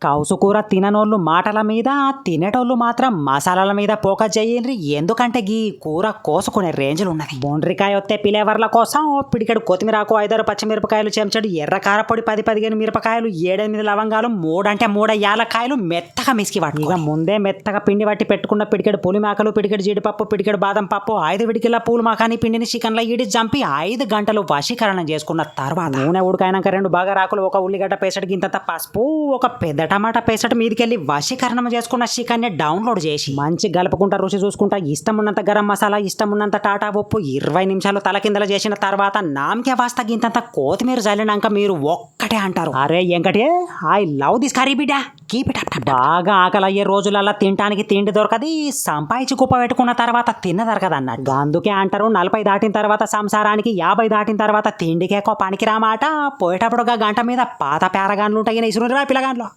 కౌసు కూర తిననోళ్ళు మాటల మీద, తినేటోళ్ళు మాత్రం మసాలాల మీద ఫోకస్ చేయండి. ఎందుకంటే గీ కూర కోసుకునే రేంజ్లు ఉన్నది. బొండ్రికాయ వస్తే పిలేవర్ల కోసం పిడికెడు కొత్తిమీరకు, 5 పచ్చిమిరపకాయలు, చెంచడు ఎర్ర కారపొడి, 10-15 మిరపకాయలు, 7-8 లవంగాలు, 3 యాలక్కాయలు మెత్తగా మిసికి పట్టు. ఇక ముందే మెత్తగా పిండి పట్టి పెట్టుకున్న పిడికెడు పులిమాకలు, పిడికెడు జీడిపప్పు, పిడికెడు బాదం పప్పు, 5 విడికిల పూలు మాకాని పిండిని చికెన్లో ఈడి జంపి 5 గంటలు వశీకరణం చేసుకున్న తర్వాత నూనె ఉడకాయనాక 2 బగారాకులు, 1 ఉల్లిగడ్డ పేసటి, గింతంత పసుపు, 1 పెద్ద టమాటా పేసటి మీదకెళ్ళి వశీకరణం చేసుకున్న చికెన్ డౌన్లోడ్ చేసి మంచి గలుపుకుంటా, రుచి చూసుకుంటా, ఇష్టం ఉన్నంత గరం మసాలా, ఇష్టం ఉన్నంత టాటా ఉప్పు 20 నిమిషాలు తలకిందల చేసిన తర్వాత నామకే వాస్తా గింతంత కొత్తిమీర జల్లినాక మీరు ఒక్కటే అంటారు, అరే ఎంకటే ఐ లవ్ దిస్ కర్రీ బిడ్డ. Keep it up. బాగా ఆకలి అయ్యే రోజులల్లా తినడానికి తిండి దొరకది, సంపాదించి కుప్ప పెట్టుకున్న తర్వాత తిన్న దొరకదు అన్నాడు. అందుకే అంటారు 40 దాటిన తర్వాత సంసారానికి, 50 దాటిన తర్వాత తిండికేకో పనికిరామాట. పోయేటప్పుడు గంట మీద పాత పేరగాన్లు ఉంటాయి ఇసురురా పిల్లగాన్లో.